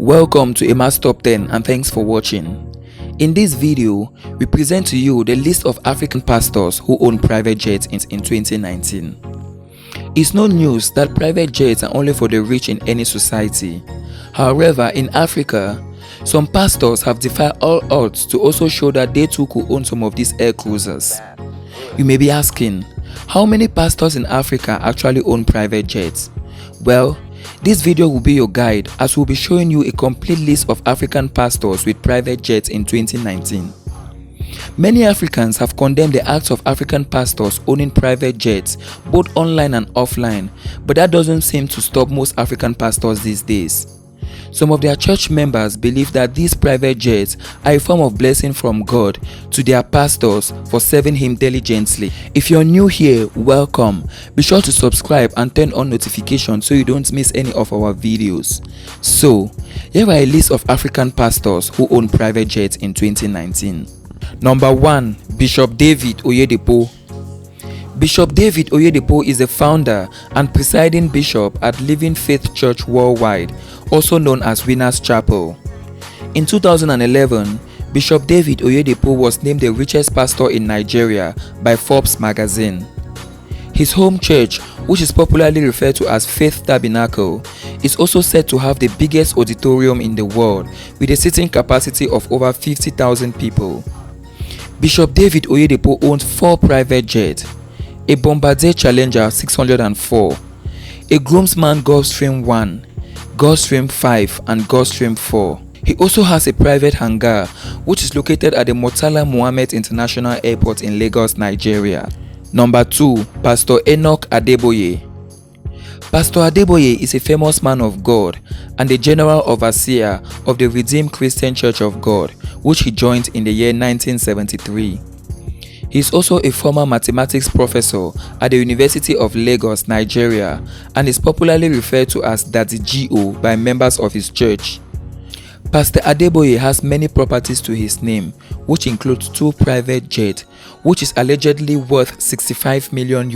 Welcome to Emma's Top 10 and thanks for watching. In this video, we present to you the list of African pastors who own private jets in 2019. It's no news that private jets are only for the rich in any society. However, in Africa, some pastors have defied all odds to also show that they too could own some of these air cruisers. You may be asking, how many pastors in Africa actually own private jets? Well, this video will be your guide as we'll be showing you a complete list of African pastors with private jets in 2019. Many Africans have condemned the acts of African pastors owning private jets, both online and offline, but that doesn't seem to stop most African pastors these days. Some of their church members believe that these private jets are a form of blessing from God to their pastors for serving Him diligently. If you're new here, welcome. Be sure to subscribe and turn on notifications so you don't miss any of our videos. So, here are a list of African pastors who own private jets in 2019. Number 1. Bishop David Oyedepo. Bishop David Oyedepo is the founder and presiding bishop at Living Faith Church Worldwide, also known as Winners Chapel. In 2011, Bishop David Oyedepo was named the richest pastor in Nigeria by Forbes magazine. His home church, which is popularly referred to as Faith Tabernacle, is also said to have the biggest auditorium in the world with a seating capacity of over 50,000 people. Bishop David Oyedepo owns 4 private jets: a Bombardier Challenger 604, a Groomsman Gulfstream 1, Gulfstream 5 and Gulfstream 4. He also has a private hangar which is located at the Murtala Muhammed International Airport in Lagos, Nigeria. Number 2. Pastor Enoch Adeboye. Pastor Adeboye is a famous man of God and the general overseer of the Redeemed Christian Church of God, which he joined in the year 1973. He is also a former mathematics professor at the University of Lagos, Nigeria, and is popularly referred to as Daddy G.O. by members of his church. Pastor Adeboye has many properties to his name, which includes 2 private jets, which is allegedly worth $65 million.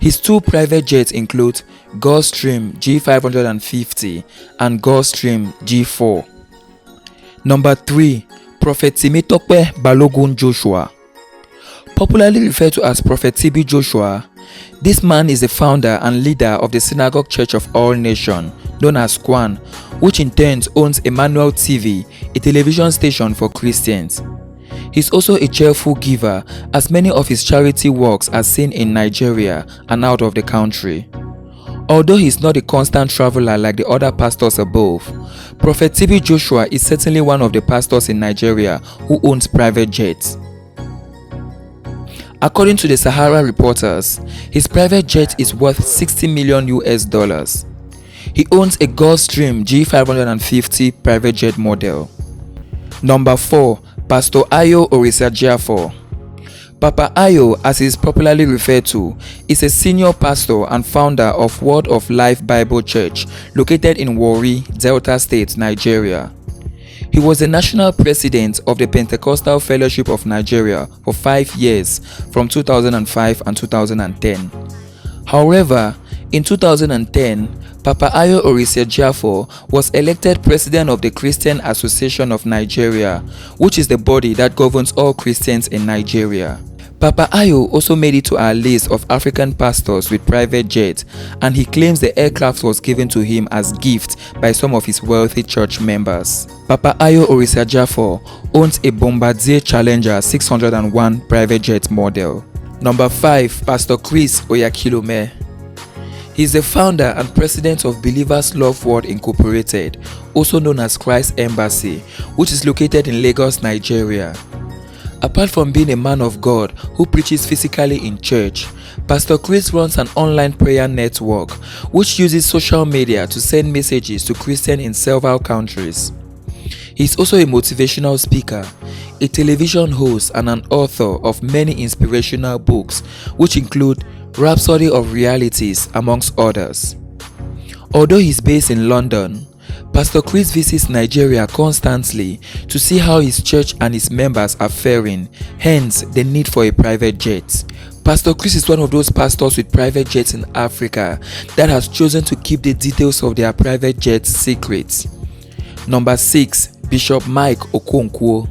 His 2 private jets include Gulfstream G550 and Gulfstream G4. Number 3. Prohet Balogun Joshua. Popularly referred to as Prohet TB Joshua, this man is the founder and leader of the Synagogue Church of All Nations, known as Kwan, which in turn owns Emmanuel TV, a television station for Christians. He is also a cheerful giver, as many of his charity works are seen in Nigeria and out of the country. Although he is not a constant traveler like the other pastors above, Prohet TB Joshua is certainly one of the pastors in Nigeria who owns private jets. According to the Sahara reporters, his private jet is worth $60 million. He owns a Gulfstream G550 private jet model. Number 4. Pastor Ayo Oritsejafor. Papa Ayo, as he is popularly referred to, is a senior pastor and founder of Word of Life Bible Church located in Warri, Delta State, Nigeria. He was the national president of the Pentecostal Fellowship of Nigeria for 5 years from 2005 and 2010. However, in 2010, Papa Ayo Oritsejafor was elected president of the Christian Association of Nigeria, which is the body that governs all Christians in Nigeria. Papa Ayo also made it to our list of African pastors with private jets, and he claims the aircraft was given to him as gift by some of his wealthy church members. Papa Ayo Oritsejafor owns a Bombardier Challenger 601 private jet model. Number 5. Pastor Chris Oyakhilome. He is the founder and president of Believers Love World Incorporated, also known as Christ Embassy, which is located in Lagos, Nigeria. Apart from being a man of God who preaches physically in church, Pastor Chris runs an online prayer network which uses social media to send messages to Christians in several countries. He is also a motivational speaker, a television host, and an author of many inspirational books, which include Rhapsody of Realities, amongst others. Although he is based in London, Pastor Chris visits Nigeria constantly to see how his church and his members are faring, hence the need for a private jet. Pastor Chris is one of those pastors with private jets in Africa that has chosen to keep the details of their private jets secret. Number 6. Bishop Mike Okonkwo.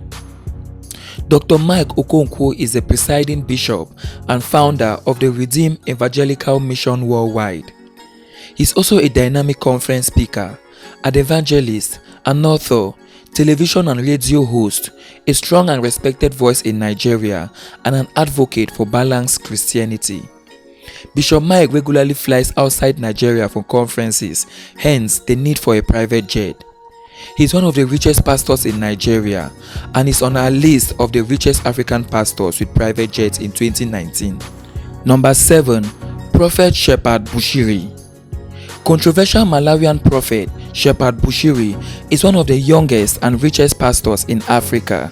Dr. Mike Okonkwo is the presiding bishop and founder of the Redeemed Evangelical Mission Worldwide. He's also a dynamic conference speaker, an evangelist, an author, television and radio host, a strong and respected voice in Nigeria, and an advocate for balanced Christianity. Bishop Mike regularly flies outside Nigeria for conferences, hence the need for a private jet. He's one of the richest pastors in Nigeria and is on our list of the richest African pastors with private jets in 2019. Number 7. Prophet Bushiri. Controversial Malawian prophet Bushiri is one of the youngest and richest pastors in Africa.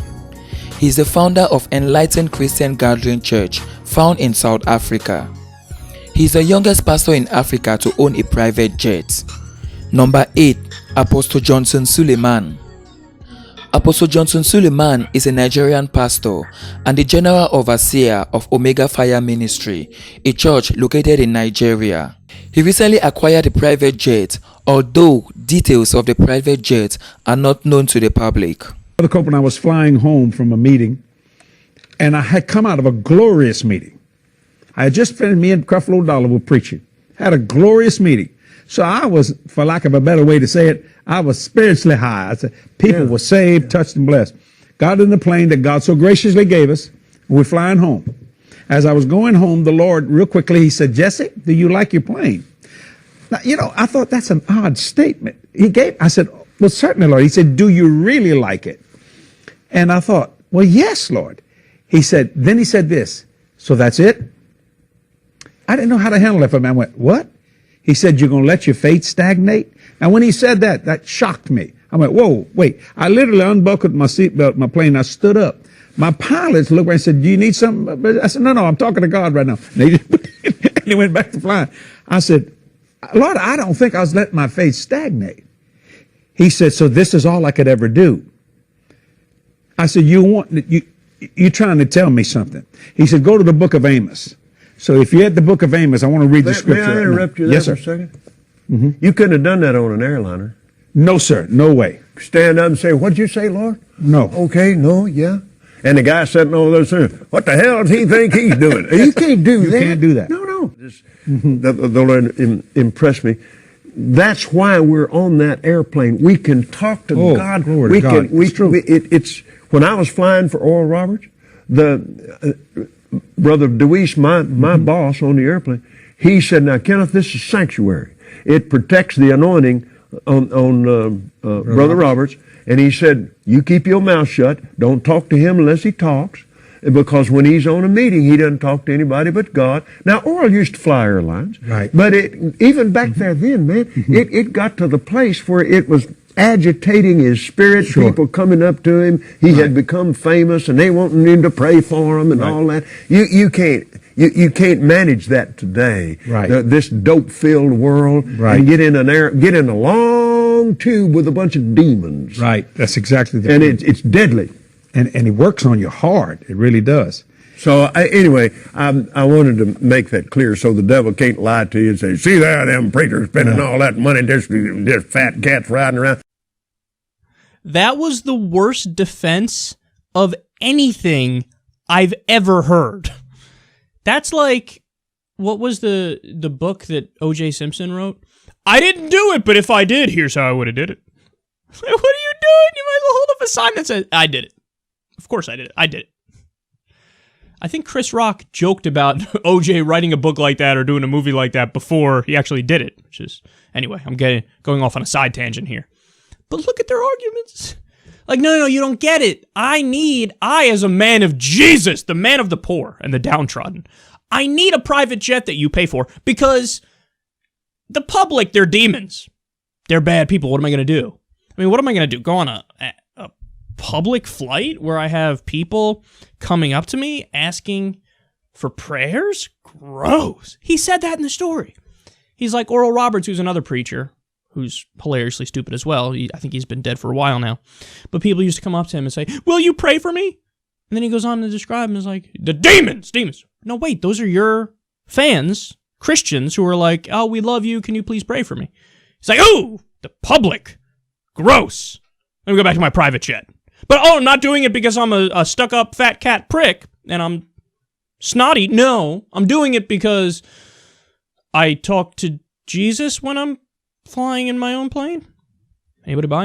He is the founder of Enlightened Christian Gathering Church, found in South Africa. He is the youngest pastor in Africa to own a private jet. Number 8. Apostle Johnson Suleman. Apostle Johnson Suleiman is a Nigerian pastor and the general overseer of Omega Fire Ministry, a church located in Nigeria. He recently acquired a private jet, although details of the private jet are not known to the public. Brother Copeland, I was flying home from a meeting, and I had come out of a glorious meeting. I had just finished, me and Creflo Dollar were preaching. Had a glorious meeting. So I was, for lack of a better way to say it, I was spiritually high. I said, people were saved, touched, and blessed. Got in the plane that God so graciously gave us, and we're flying home. As I was going home, the Lord, real quickly, he said, Jesse, do you like your plane? Now, I thought that's an odd statement. I said, well, certainly, Lord. He said, do you really like it? And I thought, well, yes, Lord. Then he said this, so that's it? I didn't know how to handle it for a man. I went, what? He said, you're going to let your faith stagnate? And when he said that, that shocked me. I went, whoa, wait. I literally unbuckled my seatbelt, my plane. I stood up. My pilots looked around and said, do you need something? I said, no, I'm talking to God right now. And he went back to flying. I said, Lord, I don't think I was letting my faith stagnate. He said, so this is all I could ever do. I said, you're trying to tell me something. He said, go to the book of Amos. So if you're at the book of Amos, I want to read the scripture. May I interrupt you there for a second? Mm-hmm. You couldn't have done that on an airliner. No, sir. No way. Stand up and say, what'd you say, Lord? No. Okay, no, yeah. And the guy sitting over there saying, what the hell does he think he's doing? You can't do that. You can't do that. No. The Lord impressed me. That's why we're on that airplane. We can talk to God. Glory to God. It's true. It's when I was flying for Oral Roberts, the Brother DeWeese, my boss on the airplane, he said, now, Kenneth, this is sanctuary. It protects the anointing on Brother Roberts. And he said, you keep your mouth shut. Don't talk to him unless he talks. Because when he's on a meeting, he doesn't talk to anybody but God. Now, Oral used to fly airlines. Right. But even back there then, man, it got to the place where it was agitating his spirit, people coming up to him. He had become famous, and they wanting him to pray for him and all that. You can't manage that today. Right. This dope-filled world. Right. And get in a long tube with a bunch of demons. Right. That's exactly the And point. it's deadly. And it works on you hard. It really does. So anyway, I wanted to make that clear so the devil can't lie to you and say, see there, them preachers spending all that money, just fat cats riding around. That was the worst defense of anything I've ever heard. That's like, what was the book that O.J. Simpson wrote? I didn't do it, but if I did, here's how I would have did it. What are you doing? You might as well hold up a sign that says, I did it. Of course I did it. I did it. I think Chris Rock joked about O.J. writing a book like that or doing a movie like that before he actually did it, which is, anyway, I'm going off on a side tangent here. But look at their arguments. Like, no, you don't get it. I as a man of Jesus, the man of the poor and the downtrodden, I need a private jet that you pay for because the public, they're demons. They're bad people. What am I going to do? I mean, what am I going to do? Go on a public flight where I have people coming up to me asking for prayers? Gross. He said that in the story. He's like Oral Roberts, who's another preacher, who's hilariously stupid as well. I think he's been dead for a while now. But people used to come up to him and say, will you pray for me? And then he goes on to describe him as like, the demons. no, wait, those are your fans, Christians, who are like, oh, we love you. Can you please pray for me? He's like, oh, the public. Gross. Let me go back to my private jet. But, oh, I'm not doing it because I'm a stuck-up fat cat prick and I'm snotty. No, I'm doing it because I talk to Jesus when I'm flying in my own plane. Anybody buy?